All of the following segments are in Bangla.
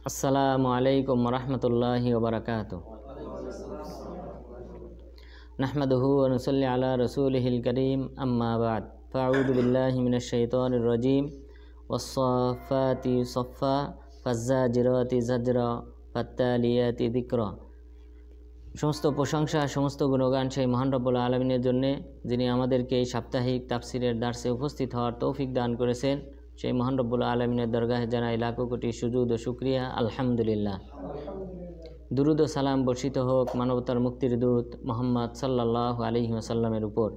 अस्सलामु अलैकुम वरहमतुल्लाहि वबरकातुह। नहमदुहु व नुसल्ली अला रसूलिहिल करीम, अम्मा बाद। फ़अऊज़ु बिल्लाहि मिनश शैतानिर रजीम। वस्साफ़ाति सफ़्फ़ा फ़ज़्ज़ाजिराति ज़ज्रा फ़त्तालियाति ज़िक्रा। समस्त प्रशंसा समस्त गुणगान সেই মহান রব্বুল আলামিনের জন্য, যিনি আমাদেরকে এই সাপ্তাহিক তাফসিরের দার্সে উপস্থিত হওয়ার তৌফিক দান করেছেন। সেই মহান রব্বুল আলামিনের দরগাহে জানাই লাখো কোটি সুজুদ ও শুকরিয়া, আলহামদুলিল্লাহ। দুরুদ ও সালাম বর্ষিত হোক মানবতার মুক্তির দূত মুহাম্মদ সাল্লাল্লাহু আলাইহি ওয়াসাল্লামের উপর।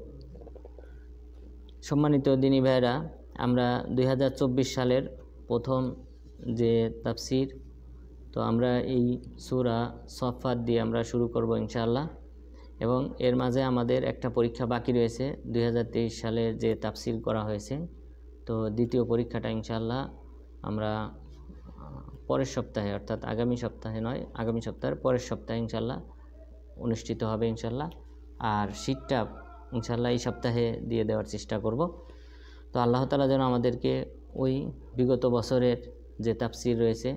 সম্মানিত দিনী ভাইরা, আমরা 2024 সালের প্রথম যে তাফসির, তো আমরা এই সূরা সফাত দিয়ে আমরা শুরু করব ইনশাআল্লাহ। এবং এর মাঝে আমাদের একটা পরীক্ষা বাকি রয়েছে। 2023 সালের যে তাফসির করা হয়েছে, তো দ্বিতীয় পরীক্ষাটা ইনশাআল্লাহ আমরা পরের সপ্তাহে, অর্থাৎ আগামী সপ্তাহে নয়, আগামী সপ্তাহের পরের সপ্তাহে ইনশাআল্লাহ অনুষ্ঠিত হবে ইনশাআল্লাহ। আর শীতটা ইনশাআল্লাহ এই সপ্তাহে দিয়ে দেওয়ার চেষ্টা করব। তো আল্লাহ তাআলা যেন আমাদেরকে ওই বিগত বছরের যে তাফসির রয়েছে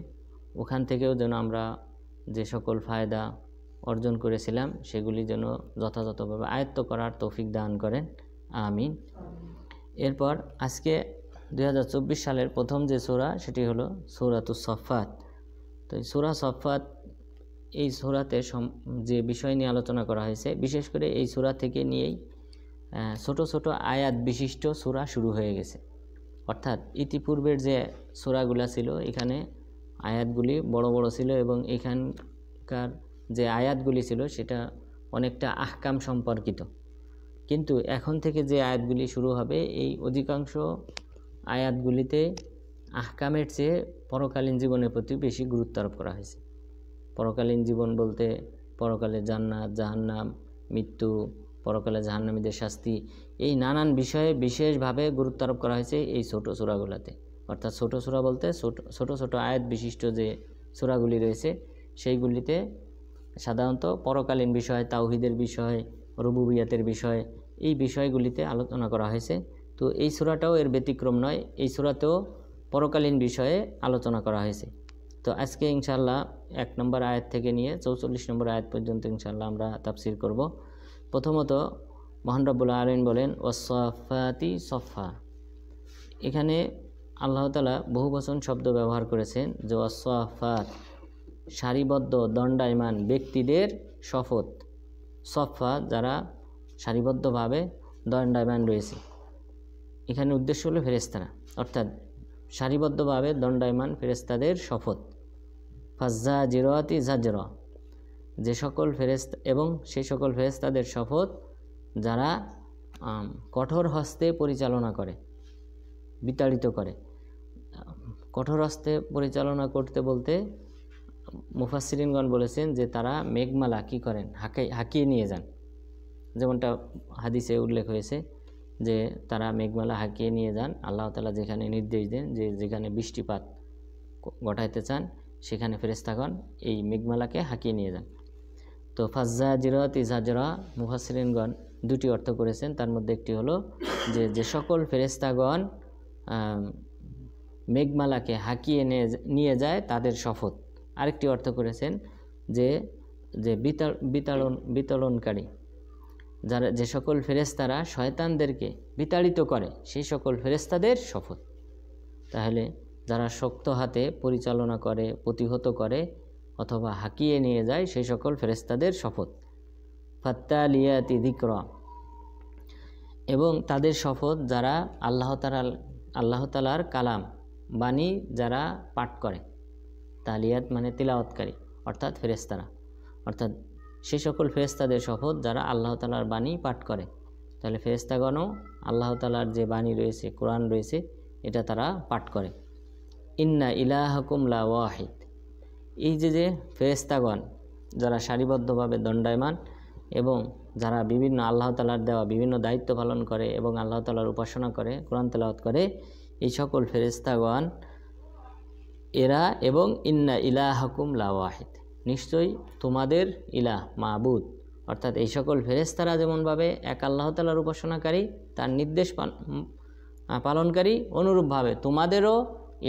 ওখান থেকেও যেন আমরা যে সকল ফায়দা অর্জন করেছিলাম সেগুলি যেন যথাযথভাবে আয়ত্ত করার তৌফিক দান করেন, আমিন। এরপর আজকে 2024 সালের প্রথম যে সূরা সেটি হলো সূরাতুস সফফাত। তো এই সূরা সফফাত, এই সূরাতে যে বিষয় নিয়ে আলোচনা করা হয়েছে, বিশেষ করে এই সূরা থেকে নিয়েই ছোট ছোট আয়াত বিশিষ্ট সূরা শুরু হয়ে গেছে। অর্থাৎ ইতিপূর্বের যে সূরাগুলো ছিল এখানে আয়াতগুলি বড় বড় ছিল এবং এখানকার যে আয়াতগুলি ছিল সেটা অনেকটা আহকাম সম্পর্কিত। কিন্তু এখন থেকে যে আয়াতগুলি শুরু হবে এই অধিকাংশ আয়াতগুলিতে আহকামের চেয়ে পরকালীন জীবনের প্রতি বেশি গুরুত্ব আরোপ করা হয়েছে। পরকালীন জীবন বলতে পরকালে জান্নাত, জাহান্নাম, মৃত্যু, পরকালে জাহান্নামীদের শাস্তি, এই নানান বিষয়ে বিশেষভাবে গুরুত্ব আরোপ করা হয়েছে এই ছোট সূরাগুলোতে। অর্থাৎ ছোট সূরা বলতে ছোট ছোট আয়াত বিশিষ্ট যে সূরাগুলি রয়েছে সেইগুলিতে সাধারণত পরকালীন বিষয়, তাওহীদের বিষয়, রুবুবিয়াতের বিষয়, এই বিষয়গুলিতে আলোচনা করা হয়েছে। তো এই সূরাটাও এর ব্যতিক্রম নয়, এই সূরাতেও পরকালীন বিষয়ে আলোচনা করা হয়েছে। তো আজকে ইনশাআল্লাহ 1 নম্বর আয়াত থেকে নিয়ে 44 নম্বর আয়াত পর্যন্ত ইনশাআল্লাহ আমরা তাফসির করব। প্রথমত মহান রব্বুল আলামিন বলেন ওয়াসসাফাতি সফা। এখানে আল্লাহ তাআলা বহুবচন শব্দ ব্যবহার করেছেন যে ওয়াসসাফাত, সারিবদ্ধ দণ্ডায়মান ব্যক্তিদের শপথ। সফা, যারা সারিবদ্ধভাবে দণ্ডায়মান রয়েছে। এখানে উদ্দেশ্য হলো ফেরেশতারা, অর্থাৎ সারিবদ্ধভাবে দণ্ডায়মান ফেরেশতাদের শপথ। ফাজ্জাজিরাতি জাজরা, যে সকল ফেরেশতা এবং সেই সকল ফেরেশতাদের শপথ যারা কঠোর হস্তে পরিচালনা করে, বিতাড়িত করে। কঠোর হস্তে পরিচালনা করতে বলতে মুফাসসিরিনগণ বলেছেন যে তারা মেঘমালা কি করেন, হাঁকিয়ে নিয়ে যান। যেমনটা হাদিসে উল্লেখ হয়েছে যে তারা মেঘমালা হাঁকিয়ে নিয়ে যান। আল্লাহ তাআলা যেখানে নির্দেশ দেন যে যেখানে বৃষ্টিপাত ঘটাইতে চান সেখানে ফেরেশতাগণ এই মেঘমালাকে হাঁকিয়ে নিয়ে যান। তো ফাজ্জাজিরাতি জাজরা, মুফাসসিরিনগণ দুটি অর্থ করেছেন। তার মধ্যে একটি হলো যে সকল ফেরেশতাগণ মেঘমালাকে হাঁকিয়ে নিয়ে যায় তাদের শপথ। আরেকটি অর্থ করেছেন যে বিতাড়নকারী, যারা যে সকল ফেরেশতারা শয়তানদেরকে বিতাড়িত করে সেই সকল ফেরেশতাদের শপথ। তাহলে যারা শক্ত হাতে পরিচালনা করে, প্রতিহত করে অথবা হাঁকিয়ে নিয়ে যায় সেই সকল ফেরেশতাদের শপথ। ফাত্তালিয়াতি যিকরা, এবং তাদের শপথ যারা আল্লাহ তাআলার কালাম, বাণী যারা পাঠ করে। তালিয়াত মানে তিলাওয়াতকারী, অর্থাৎ ফেরেশতারা, অর্থাৎ সেই সকল ফেরেশতাদের শপথ যারা আল্লাহ তাআলার বাণী পাঠ করে। তাহলে ফেরেশতাগণও আল্লাহ তাআলার যে বাণী রয়েছে, কোরআন রয়েছে, এটা তারা পাঠ করে। ইন্না ইলাহাকুম লা ওয়াহিদ, এই যে ফেরেশতাগণ যারা সারিবদ্ধভাবে দণ্ডায়মান এবং যারা বিভিন্ন আল্লাহ তাআলার দেওয়া বিভিন্ন দায়িত্ব পালন করে এবং আল্লাহ তাআলার উপাসনা করে, কোরআন তেলাওয়াত করে, এই সকল ফেরেশতাগণ এরা এবং ইন্না ইলাহাকুম লা ওয়াহিদ, নিশ্চয়ই তোমাদের ইলাহ মাবুদ, অর্থাৎ এই সকল ফেরেশতারা যেমনভাবে এক আল্লাহ তাআলার উপাসনাকারী, তার নির্দেশ পালনকারী, অনুরূপভাবে তোমাদেরও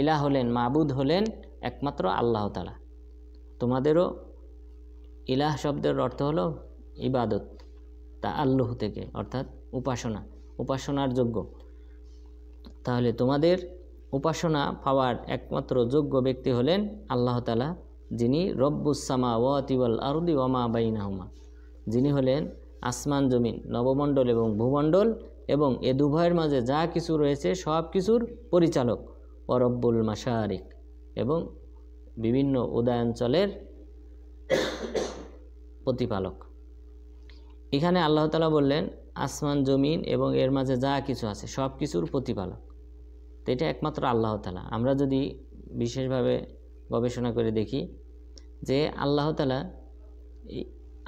ইলাহ হলেন, মাবুদ হলেন একমাত্র আল্লাহ তাআলা। তোমাদেরও ইলাহ শব্দের অর্থ হলো ইবাদত, তা আল্লাহ থেকে, অর্থাৎ উপাসনা, উপাসনার যোগ্য। তাহলে তোমাদের উপাসনা পাওয়ার একমাত্র যোগ্য ব্যক্তি হলেন আল্লাহ তাআলা, যিনি রব্বুস সামাওয়াতি ওয়াল আরদি ওয়া মা বাইনাহুমা, যিনি হলেন আসমান জমিন, নবমণ্ডল এবং ভূমণ্ডল এবং এ দুভয়ের মাঝে যা কিছু রয়েছে সব কিছুর পরিচালক। ও রব্বুল মাশারিক, এবং বিভিন্ন উদয়াঞ্চলের প্রতিপালক। এখানে আল্লাহ তাআলা বললেন আসমান জমিন এবং এর মাঝে যা কিছু আছে সব কিছুর প্রতিপালক, তো এটা একমাত্র আল্লাহ তাআলা। আমরা যদি বিশেষভাবে গবেষণা করে দেখি যে আল্লাহ তাআলা,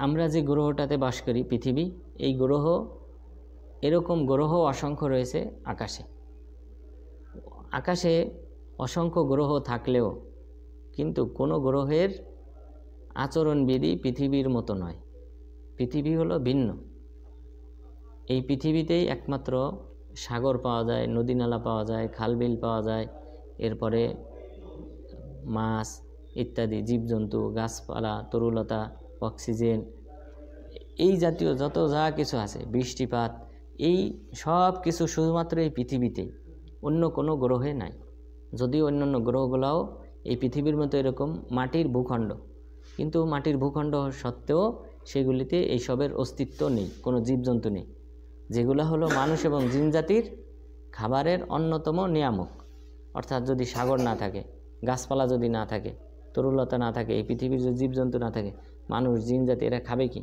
আমরা যে গ্রহটাতে বাস করি পৃথিবী, এই গ্রহ, এরকম গ্রহ অসংখ্য রয়েছে আকাশে। আকাশে অসংখ্য গ্রহ থাকলেও কিন্তু কোনো গ্রহের আচরণবিধি পৃথিবীর মতো নয়। পৃথিবী হলো ভিন্ন। এই পৃথিবীতেই একমাত্র সাগর পাওয়া যায়, নদী-নালা পাওয়া যায়, খালবিল পাওয়া যায়, এরপরে মাছ ইত্যাদি জীবজন্তু, গাছপালা, তরুলতা, অক্সিজেন, এই জাতীয় যত যা কিছু আছে, বৃষ্টিপাত, এই সব কিছু শুধুমাত্র এই পৃথিবীতেই, অন্য কোনো গ্রহে নাই। যদিও অন্যান্য গ্রহগুলোও এই পৃথিবীর মতো এরকম মাটির ভূখণ্ড, কিন্তু মাটির ভূখণ্ড সত্ত্বেও সেগুলিতে এইসবের অস্তিত্ব নেই, কোনো জীবজন্তু নেই, যেগুলো হলো মানুষ এবং জিনজাতির খাবারের অন্যতম নিয়ামক। অর্থাৎ যদি সাগর না থাকে, গাছপালা যদি না থাকে, তরুলতা না থাকে, এই পৃথিবীর যদি জীবজন্তু না থাকে, মানুষ জিনজাতি এরা খাবে কি?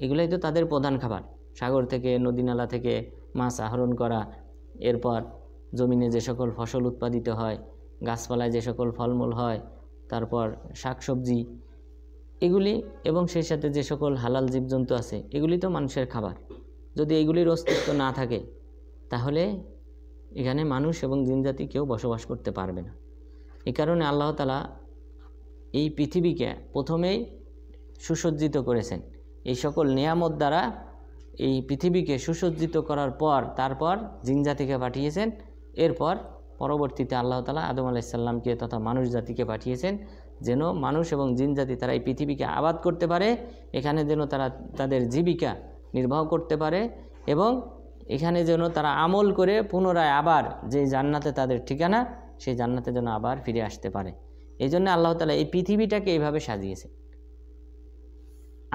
এগুলাই তো তাদের প্রধান খাবার। সাগর থেকে, নদী-নালা থেকে মাছ আহরণ করা, এরপর জমিনে যে সকল ফসল উৎপাদিত হয়, গাছপালায় যে সকল ফলমূল হয়, তারপর শাকসবজি, এগুলি এবং সেই সাথে যে সকল হালাল জীবজন্তু আছে, এগুলি তো মানুষের খাবার। যদি এগুলির অস্তিত্ব না থাকে তাহলে এখানে মানুষ এবং জিনজাতি কেউ বসবাস করতে পারবে না। এই কারণে আল্লাহ তাআলা এই পৃথিবীকে প্রথমেই সুসজ্জিত করেছেন। এই সকল নিয়ামত দ্বারা এই পৃথিবীকে সুসজ্জিত করার পর তারপর জিনজাতিকে পাঠিয়েছেন। এরপর পরবর্তীতে আল্লাহ তাআলা আদম আলাইহিস সালামকে তথা মানুষ জাতিকে পাঠিয়েছেন, যেন মানুষ এবং জিনজাতি তারা এই পৃথিবীকে আবাদ করতে পারে, এখানে যেন তারা তাদের জীবিকা নির্বাহ করতে পারে, এবং এখানে যেন তারা আমল করে পুনরায় আবার যে জান্নাতে তাদের ঠিকানা, সেই জান্নাতে যেন আবার ফিরে আসতে পারে। এই জন্য আল্লাহ তাআলা এই পৃথিবীটাকে এইভাবে সাজিয়েছে।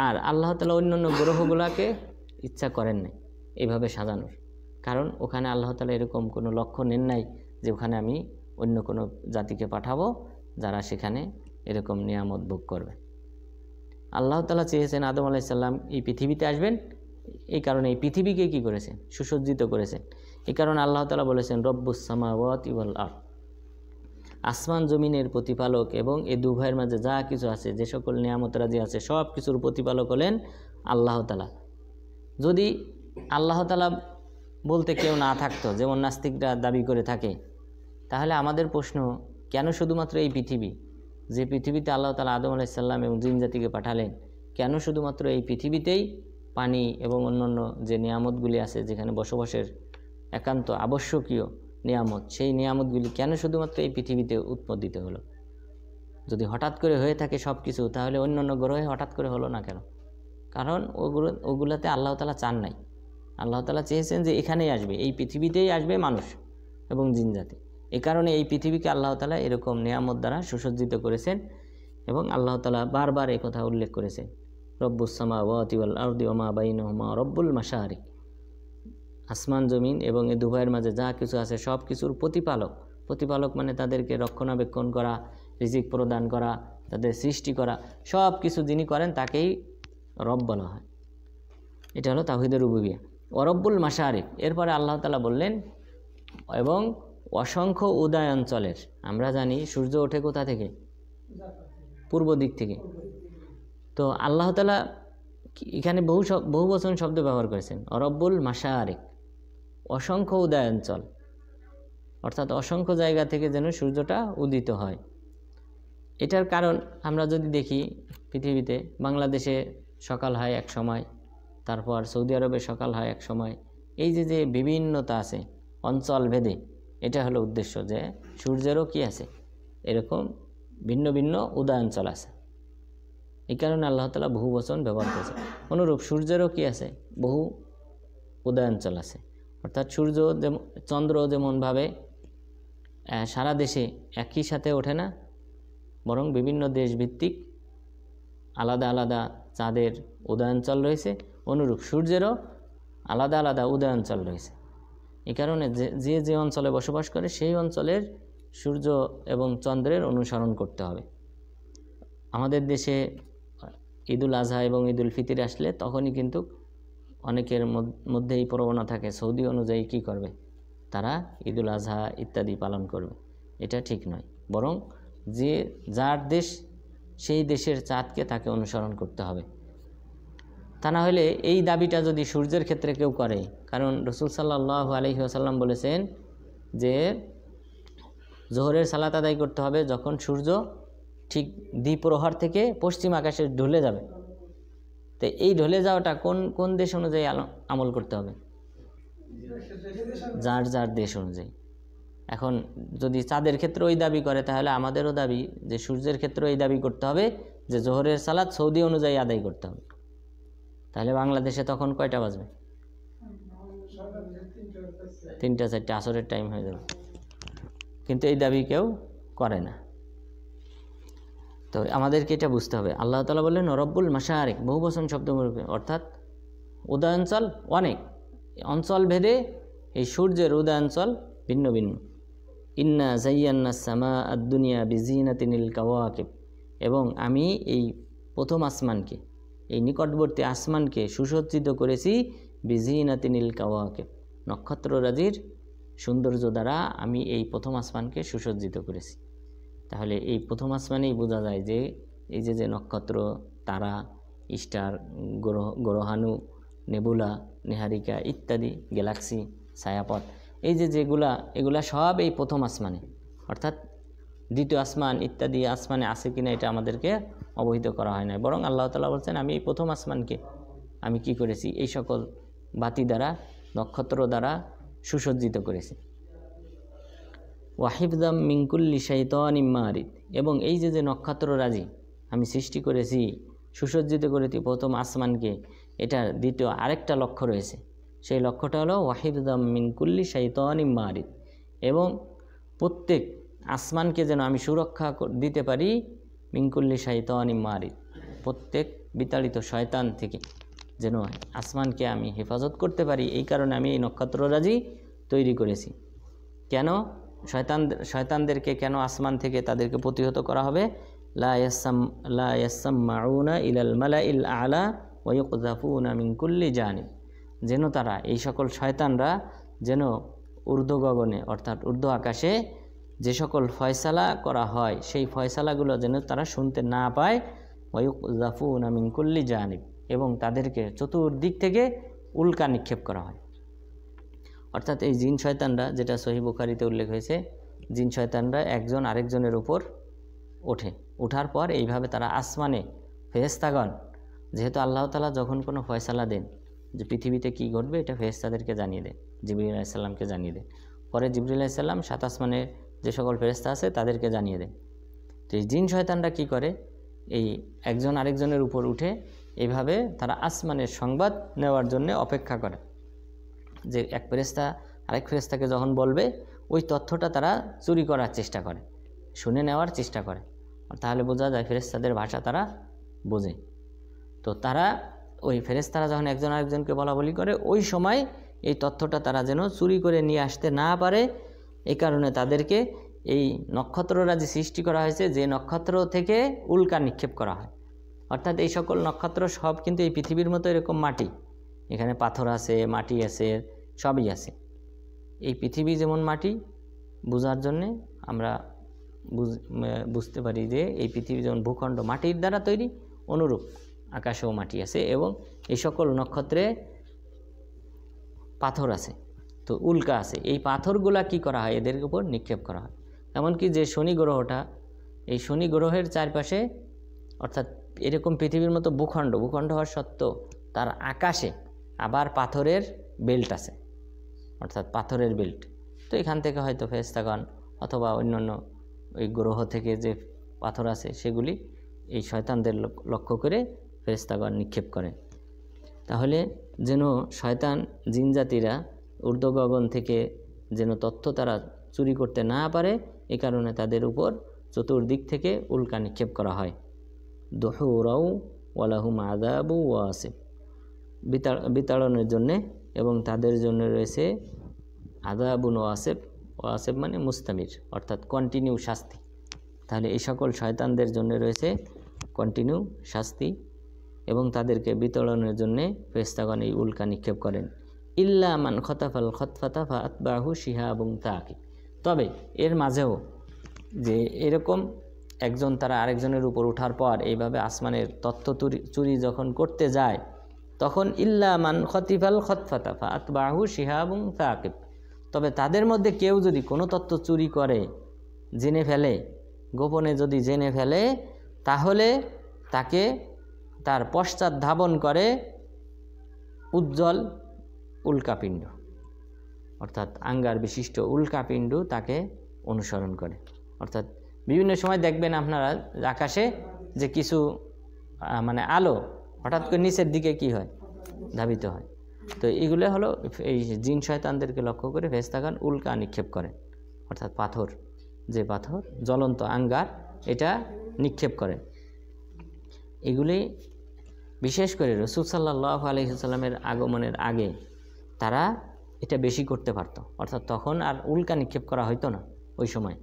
আর আল্লাহ তাআলা অন্যান্য গ্রহগুলোকে ইচ্ছা করেন নাই এইভাবে সাজানোর, কারণ ওখানে আল্লাহ তাআলা এরকম কোনো লক্ষ্য নেন নাই যে ওখানে আমি অন্য কোনো জাতিকে পাঠাবো যারা সেখানে এরকম নিয়ামত ভোগ করবে। আল্লাহ তাআলা চেয়েছেন আদম আলাইহিস সালাম এই পৃথিবীতে আসবেন, এই কারণে এই পৃথিবীকে কি করেছেন? সুসজ্জিত করেছেন। এই কারণে আল্লাহ তাআলা বলেছেন রব্বুস সামাওয়াতি ওয়াল আরদ, আসমান জমিনের প্রতিপালক এবং এই দুভয়ের মাঝে যা কিছু আছে, যে সকল নিয়ামত রাজি আছে, সব কিছুর প্রতিপালক হলেন আল্লাহ তাআলা। যদি আল্লাহ তাআলা বলতে কেউ না থাকতো, যেমন নাস্তিকরা দাবি করে থাকে, তাহলে আমাদের প্রশ্ন, কেন শুধুমাত্র এই পৃথিবী, যে পৃথিবীতে আল্লাহ তাআলা আদম আলাইহিস সালাম এবং জিন জাতিকে পাঠালেন, কেন শুধুমাত্র এই পৃথিবীতেই পানি এবং অন্যান্য যে নিয়ামতগুলি আছে, যেখানে বসবাসের একান্ত আবশ্যকীয় নিয়ামত, সেই নিয়ামতগুলি কেন শুধুমাত্র এই পৃথিবীতে উৎপাদিত হলো? যদি হঠাৎ করে হয়ে থাকে সব কিছু, তাহলে অন্যান্য গ্রহে হঠাৎ করে হলো না কেন? কারণ ওগুলোতে আল্লাহ তাআলা চান নাই। আল্লাহ তাআলা চেয়েছেন যে এখানেই আসবে, এই পৃথিবীতেই আসবে মানুষ এবং জিনজাতি। এই কারণে এই পৃথিবীকে আল্লাহ তাআলা এরকম নিয়ামত দ্বারা সুসজ্জিত করেছেন, এবং আল্লাহ তাআলা বারবার এই কথা উল্লেখ করেছেন রব্বুস সামাওয়াতি ওয়াল আরদি ওয়া মা বাইনাহুমা রব্বুল মাশারিক, আসমান জমিন এবং এই দুভয়ের মাঝে যা কিছু আছে সব কিছুর প্রতিপালক। প্রতিপালক মানে তাদেরকে রক্ষণাবেক্ষণ করা, রিজিক প্রদান করা, তাদের সৃষ্টি করা, সব কিছু যিনি করেন তাকেই রব বলা হয়। এটা হলো তাওহীদের রুবুবিয়্যাহ। ওয়ারব্বুল মাশারিক, এরপরে আল্লাহ তাআলা বললেন এবং অসংখ্য উদয়াঞ্চলের। আমরা জানি সূর্য ওঠে কোথা থেকে? পূর্ব দিক থেকে। তো আল্লাহ তাআলা এখানে বহু বচন শব্দ ব্যবহার করেছেন, ওয়ারব্বুল মাশারিক, অসংখ্য উদয়াঞ্চল, অর্থাৎ অসংখ্য জায়গা থেকে যেন সূর্যটা উদিত হয়। এটার কারণ আমরা যদি দেখি, পৃথিবীতে বাংলাদেশে সকাল হয় এক সময়, তারপর সৌদি আরবে সকাল হয় এক সময়, এই যে বিভিন্নতা আছে অঞ্চল ভেদে, এটা হলো উদ্দেশ্য যে সূর্যেরও কি আছে? এরকম ভিন্ন ভিন্ন উদয়াঞ্চল আছে। এই কারণে আল্লাহ তাআলা বহু বচন ব্যবহার করেছে। অনুরূপ সূর্যেরও কি আছে, বহু উদয়াঞ্চল আছে। অর্থাৎ সূর্য যেমন, চন্দ্র যেমনভাবে সারা দেশে একই সাথে ওঠে না, বরং বিভিন্ন দেশভিত্তিক আলাদা আলাদা চাঁদের উদয়াঞ্চল রয়েছে। অনুরূপ সূর্যেরও আলাদা আলাদা উদয়াঞ্চল রয়েছে। এই কারণে যে যে অঞ্চলে বসবাস করে সেই অঞ্চলের সূর্য এবং চন্দ্রের অনুসরণ করতে হবে। আমাদের দেশে ঈদুল আজহা এবং ঈদুল ফিতর আসলে তখনই কিন্তু অনেকের মধ্যে এই প্রবণতা থাকে সৌদি অনুযায়ী কী করবে, তারা ঈদুল আজহা ইত্যাদি পালন করবে। এটা ঠিক নয়, বরং যে যার দেশ সেই দেশের চাঁদকে তাকে অনুসরণ করতে হবে। তা না হলে এই দাবিটা যদি সূর্যের ক্ষেত্রে কেউ করে, কারণ রাসূল সাল্লাল্লাহু আলাইহি ওয়াসাল্লাম বলেছেন যে জোহরের সালাত আদায় করতে হবে যখন সূর্য ঠিক দ্বিপ্রহর থেকে পশ্চিম আকাশে ঢলে যাবে। তো এই ঢলে যাওয়াটা কোন কোন দেশ অনুযায়ী আমল করতে হবে? যার যার দেশ অনুযায়ী। এখন যদি চাঁদের ক্ষেত্রে ওই দাবি করে, তাহলে আমাদেরও দাবি যে সূর্যের ক্ষেত্রে এই দাবি করতে হবে যে জোহরের সালাত সৌদি অনুযায়ী আদায় করতে হবে। তাহলে বাংলাদেশে তখন কয়টা বাজবে? 3টা 4টা আসরের টাইম হয়ে যাবে। কিন্তু এই দাবি কেউ করে না। তো আমাদেরকে এটা বুঝতে হবে। আল্লাহ তাআলা বললেন রব্বুল মাশারিক, বহু বচন শব্দ, অর্থাৎ উদয়াঞ্চল অনেক, অঞ্চল ভেদে এই সূর্যের উদয়াঞ্চল ভিন্ন ভিন্ন। ইন্না যায়্যান্না সামা আদ-দুনিয়া বিজিনাতিনিল কাওয়াকিব, এবং আমি এই প্রথম আসমানকে, এই নিকটবর্তী আসমানকে সুসজ্জিত করেছি বিজিনাতিনিল কাওয়াকিব, নক্ষত্ররাজির সৌন্দর্য দ্বারা আমি এই প্রথম আসমানকে সুসজ্জিত করেছি। তাহলে এই প্রথম আসমানেই বোঝা যায় যে এই যে নক্ষত্র, তারা, স্টার, গ্রহাণু, নেবুলা, নেহারিকা ইত্যাদি, গ্যালাক্সি, ছায়াপথ, এই যেগুলা, এগুলা সব এই প্রথম আসমানে, অর্থাৎ দ্বিতীয় আসমান ইত্যাদি আসমানে আছে কিনা এটা আমাদেরকে অবহিত করা হয় না। বরং আল্লাহ তাআলা বলছেন আমি এই প্রথম আসমানকে আমি কি করেছি, এই সকল বাতি দ্বারা, নক্ষত্র দ্বারা সুসজ্জিত করেছি। ওয়াহিফদাম মিন কুল্লি শাইতানিম মারিদ, এবং এই যে নক্ষত্ররাজি আমি সৃষ্টি করেছি, সুসজ্জিত করেছি প্রথম আসমানকে, এটার দ্বিতীয় আরেকটা লক্ষ্য রয়েছে। সেই লক্ষ্যটা হলো ওয়াহিফদাম মিন কুল্লি শাইতানিম মারিদ, এবং প্রত্যেক আসমানকে যেন আমি সুরক্ষা দিতে পারি মিন কুল্লি শাইতানিম মারিদ, প্রত্যেক বিতাড়িত শয়তান থেকে যেন আসমানকে আমি হেফাজত করতে পারি। এই কারণে আমি এই নক্ষত্ররাজি তৈরি করেছি। কেন শয়তানদেরকে কেন আসমান থেকে তাদেরকে প্রতিহত করা হবে? লা ইয়াসমাউনা ইলাল মালাইল আলা ওয়া ইউকযাফুনা মিন কুল্লি জানিব, যেন তারা, এই সকল শয়তানরা যেন ঊর্ধ্ব গগনে, অর্থাৎ ঊর্ধ্ব আকাশে যে সকল ফয়সালা করা হয় সেই ফয়সালাগুলো যেন তারা শুনতে না পায়। ওয়া ইউকযাফুনা মিন কুল্লি জানিব, এবং তাদেরকে চতুর্দিক থেকে উল্কা নিক্ষেপ করা হয়। অর্থাৎ এই জিন শয়তানরা, যেটা সহিহ বুখারীতে উল্লেখ হয়েছে, জিন শয়তানরা একজন আরেকজনের উপর ওঠে, ওঠার পর এইভাবে তারা আসমানে, ফেরেশতাগণ, যেহেতু আল্লাহ তাআলা যখন কোনো ফয়সালা দেন যে পৃথিবীতে কি ঘটবে, এটা ফেরেশতাদেরকে জানিয়ে দেন, জিবরিল আলাইহিস সালামকে জানিয়ে দেন। পরে জিবরিল আলাইহিস সালাম 7 আসমানের যে সকল ফেরেশতা আছে তাদেরকে জানিয়ে দেন। তো এই জিন শয়তানরা কি করে, এই একজন আরেকজনের উপর উঠে এইভাবে তারা আসমানের সংবাদ নেওয়ার জন্য অপেক্ষা করে, যে এক ফেরেশতা আরেক ফেরেশতাকে যখন বলবে ওই তথ্যটা তারা চুরি করার চেষ্টা করে, শুনে নেওয়ার চেষ্টা করে। তাহলে বোঝা যায় ফেরেশতাদের ভাষা তারা বোঝে। তো তারা, ওই ফেরেশতারা যখন একজন আরেকজনকে বলাবলি করে, ওই সময় এই তথ্যটা তারা যেন চুরি করে নিয়ে আসতে না পারে, এই কারণে তাদেরকে এই নক্ষত্ররাজি সৃষ্টি করা হয়েছে, যে নক্ষত্র থেকে উল্কা নিক্ষেপ করা হয়। অর্থাৎ এই সকল নক্ষত্র সব কিন্তু এই পৃথিবীর মতো এরকম মাটি, এখানে পাথর আছে, মাটি আছে, সবই আছে। এই পৃথিবী যেমন মাটি, বোঝার জন্যে আমরা বুঝতে পারি যে এই পৃথিবী যেমন ভূখণ্ড মাটির দ্বারা তৈরি, অনুরূপ আকাশেও মাটি আছে, এবং এই সকল নক্ষত্রে পাথর আছে, তো উল্কা আছে। এই পাথরগুলা কি করা হয়, এদের উপর নিক্ষেপ করা হয়। এমনকি যে শনি গ্রহটা, এই শনি গ্রহের চারপাশে, অর্থাৎ এরকম পৃথিবীর মতো ভূখণ্ড হওয়ার সত্ত্বেও তার আকাশে আবার পাথরের বেল্ট আছে, অর্থাৎ পাথরের বেল্ট। তো এখান থেকে হয়তো ফেরেশতাগণ অথবা অন্যান্য ওই গ্রহ থেকে যে পাথর আছে সেগুলি এই শয়তানদের লক্ষ্য করে ফেরেশতাগণ নিক্ষেপ করে। তাহলে যেন শয়তান জিনজাতিরা ঊর্ধ্ব গগন থেকে যেন তথ্য তারা চুরি করতে না পারে, এ কারণে তাদের উপর চতুর্দিক থেকে উল্কা নিক্ষেপ করা হয়। দুহুরাউ ওয়ালাহুম আযাবু ওয়াসিব, বিতাড়নের জন্যে, এবং তাদের জন্য রয়েছে আযাবুন ওয়াসিব। ওয়াসিব মানে মুস্তামির, অর্থাৎ কন্টিনিউ শাস্তি। তাহলে এই সকল শয়তানদের জন্য রয়েছে কন্টিনিউ শাস্তি, এবং তাদেরকে বিতরণের জন্য ফেরেশতাগণ এই উল্কা নিক্ষেপ করেন। ইল্লা মান খতাফাল খতফাতা ফাআতবাহু শিহাবুন তাকিব, তবে এর মাঝেও যে এরকম একজন তারা আরেকজনের উপর ওঠার পর এইভাবে আসমানের তথ্য চুরি যখন করতে যায়, তখন ইল্লা মান খতিফাল খতফাতা ফাআতবাহু শিহাবুন তাকিব, তবে তাদের মধ্যে কেউ যদি কোনো তথ্য চুরি করে, জেনে ফেলে, গোপনে যদি জেনে ফেলে, তাহলে তাকে তার পশ্চাৎ ধাবন করে উজ্জ্বল উল্কাপিণ্ড, অর্থাৎ আঙ্গার বিশিষ্ট উল্কাপিণ্ড তাকে অনুসরণ করে। অর্থাৎ বিভিন্ন সময় দেখবেন আপনারা আকাশে যে কিছু মানে আলো হঠাৎ করে নিচের দিকে কি হয়, ধাবিত হয়। তো এগুলো হলো এই জিন শয়তানদেরকে লক্ষ্য করে ফেরেশতাগণ উল্কা নিক্ষেপ করেন, অর্থাৎ পাথর, যে পাথর জ্বলন্ত আঙ্গার, এটা নিক্ষেপ করেন। এগুলি বিশেষ করে রাসূল সাল্লাল্লাহু আলাইহি ওয়াসাল্লামের আগমনের আগে তারা এটা বেশি করতে পারত, অর্থাৎ তখন আর উল্কা নিক্ষেপ করা হইতো না। ওই সময়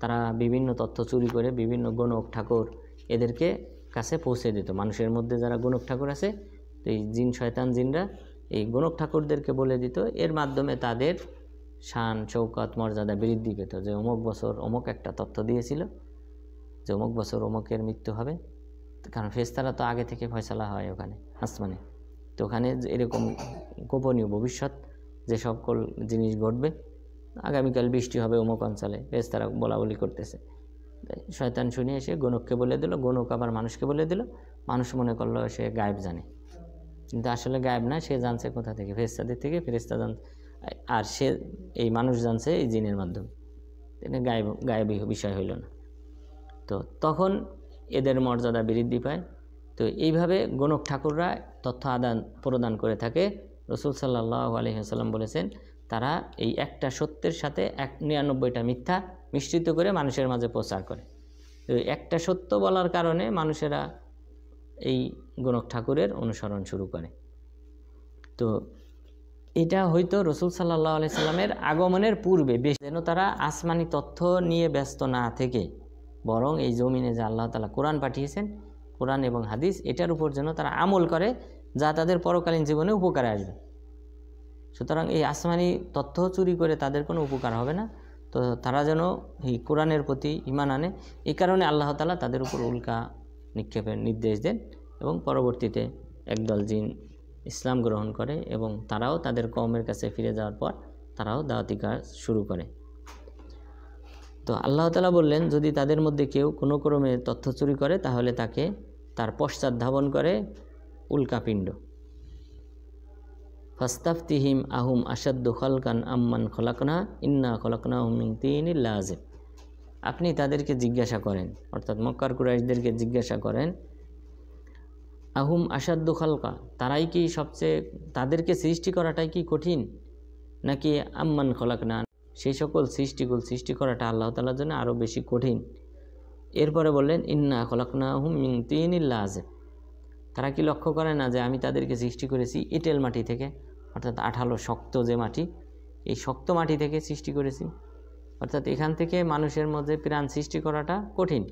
তারা বিভিন্ন তথ্য চুরি করে বিভিন্ন গণক ঠাকুর এদেরকে কাছে পৌঁছে দিত। মানুষের মধ্যে যারা গণক ঠাকুর আছে, তো এই জিন শয়তান জিনরা এই গণক ঠাকুরদেরকে বলে দিত, এর মাধ্যমে তাদের শান শৌকত মর্যাদা বৃদ্ধি পেত। যে অমুক বছর অমুক একটা তথ্য দিয়েছিল যে অমুক বছর অমুকের মৃত্যু হবে, কারণ ফেরেশতারা তো আগে থেকে ফয়সালা হয় ওখানে আসমানে, তো ওখানে এরকম গোপনীয় ভবিষ্যৎ যে সকল জিনিস ঘটবে, আগামীকাল বৃষ্টি হবে অমুক অঞ্চলে, ফেরেশতারা বলা বলি করতেছে। শয়তান শুনে এসে গণককে বলে দিল, গণক আবার মানুষকে বলে দিল, মানুষ মনে করলো সে গায়েব জানে, কিন্তু আসলে গায়েব না, সে জানছে কোথা থেকে, ফেরেশতাদের থেকে। ফেরেশতা জানছে, আর সে এই মানুষ জানছে এই জিনের মাধ্যমে, গায়েবী বিষয় হইল না। তো তখন এদের মর্যাদা বৃদ্ধি পায়। তো এইভাবে গণক ঠাকুররা তথ্য আদান প্রদান করে থাকে। রাসূল সাল্লাল্লাহু আলাইহি ওয়াসাল্লাম বলেছেন, তারা এই একটা সত্যের সাথে 99টা মিথ্যা মিশ্রিত করে মানুষের মাঝে প্রচার করে। তো একটা সত্য বলার কারণে মানুষেরা এই গণক ঠাকুরের অনুসরণ শুরু করে। তো এটা হয়তো রাসূল সাল্লাল্লাহু আলাইহি সাল্লামের আগমনের পূর্বে, যেন তারা আসমানি তথ্য নিয়ে ব্যস্ত না থেকে বরং এই জমিনে যে আল্লাহ তাআলা কোরআন পাঠিয়েছেন, কোরআন এবং হাদিস, এটার উপর যেন তারা আমল করে, যা তাদের পরকালীন জীবনে উপকারে আসবে। সুতরাং এই আসমানি তথ্য চুরি করে তাদের কোনো উপকার হবে না। তো তারা যেন এই কোরআনের প্রতি ঈমান আনে, এই কারণে আল্লাহ তাআলা তাদের উপর উল্কা নিক্ষেপের নির্দেশ দেন, এবং পরবর্তীতে একদল জিন ইসলাম গ্রহণ করে, এবং তারাও তাদের কওমের কাছে ফিরে যাওয়ার পর তারাও দাওয়াতি কাজ শুরু করে। তো আল্লাহ তাআলা বললেন, যদি তাদের মধ্যে কেউ কোনো ক্রমে তথ্য চুরি করে, তাহলে তাকে তার পশ্চাৎ ধাবন করে উল্কাপিণ্ড। ফাস্তাফতিহিম আহুম আশাদ্দু খালকান আম্মান খলাকনা ইন্না খলাকনাহুম মিন তিনিল লাযিব। আপনি তাদেরকে জিজ্ঞাসা করেন, অর্থাৎ মক্কার কুরাইশদেরকে জিজ্ঞাসা করেন, আহুম আশাদ্দু খালকা, তারাই কি সবচেয়ে, তাদেরকে সৃষ্টি করাটাই কি কঠিন, নাকি আম্মান খলাকনা, সেই সকল সৃষ্টি করাটা আল্লাহ তাআলার জন্য আরও বেশি কঠিন। এরপরে বললেন, ইন্না খলাকনাহুম মিন তিনিল লাযিব, তারা কি লক্ষ্য করে না যে আমি তাদেরকে সৃষ্টি করেছি এঁটেল মাটি থেকে, অর্থাৎ আঠালো শক্ত যে মাটি, এই শক্ত মাটি থেকে সৃষ্টি করেছি। অর্থাৎ এখান থেকে মানুষের মধ্যে প্রাণ সৃষ্টি করাটা কঠিন,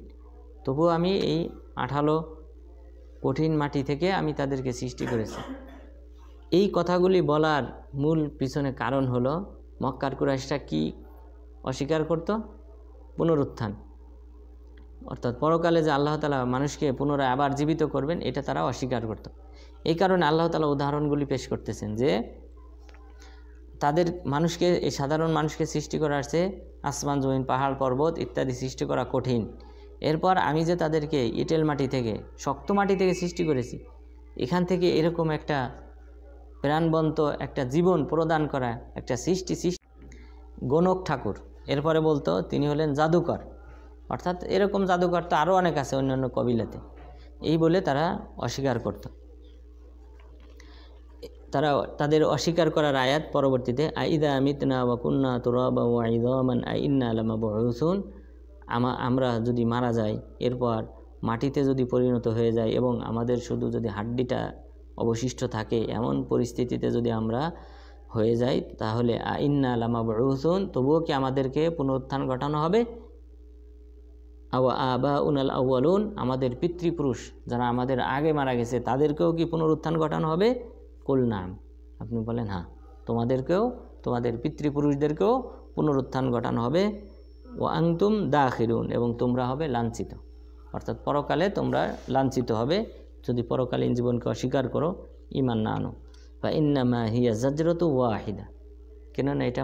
তবুও আমি এই আঠালো কঠিন মাটি থেকে আমি তাদেরকে সৃষ্টি করেছি। এই কথাগুলি বলার মূল পিছনে কারণ হলো, মক্কার কুরাইশরা কি অস্বীকার করত? পুনরুত্থান, অর্থাৎ পরকালে যে আল্লাহ তাআলা মানুষকে পুনরায় আবার জীবিত করবেন, এটা তারা অস্বীকার করত। এই কারণে আল্লাহ তাআলা উদাহরণগুলি পেশ করতেছেন যে তাদের মানুষকে, এই সাধারণ মানুষকে সৃষ্টি করার চেয়ে আসমান জমিন পাহাড় পর্বত ইত্যাদি সৃষ্টি করা কঠিন। এরপর আমি যে তাদেরকে ইটেল মাটি থেকে, শক্ত মাটি থেকে সৃষ্টি করেছি, এখান থেকে এরকম একটা প্রাণবন্ত একটা জীবন প্রদান করা একটা সৃষ্টি গণক ঠাকুর। এরপরে বলতো তিনি হলেন জাদুকর, অর্থাৎ এরকম জাদুকর তো আরও অনেক আছে অন্যান্য কবিলাতে, এই বলে তারা অস্বীকার করত। তারা তাদের অস্বীকার করার আয়াত পরবর্তীতে আইদা মিতনা ওয়া কুন্না তুরাবা ওয়া ইযামান আইন্না লামাবউসুন, আমরা যদি মারা যাই, এরপর মাটিতে যদি পরিণত হয়ে যায় এবং আমাদের শুধু যদি হাড্ডিটা অবশিষ্ট থাকে, এমন পরিস্থিতিতে যদি আমরা হয়ে যাই, তাহলে আইন্না লামাবউসুন, তবুও কি আমাদেরকে পুনরুত্থান ঘটানো হবে? আওয়া আবা উনাল আউয়ালুন, আমাদের পিতৃপুরুষ যারা আমাদের আগে মারা গেছে তাদেরকেও কি পুনরুত্থান ঘটানো হবে? কুল নাম, আপনি বলেন হ্যাঁ, তোমাদেরকেও, তোমাদের পিতৃপুরুষদেরকেও পুনরুত্থান ঘটানো হবে। ও আনতুম দাখিরুন, এবং তোমরা হবে লাঞ্ছিত, অর্থাৎ পরকালে তোমরা লাঞ্ছিত হবে যদি পরকালীন জীবনকে অস্বীকার করো, ঈমান না আনো। ফা ইন্নামা হিয়া জাজরাতু ওয়াহিদা, কেননা এটা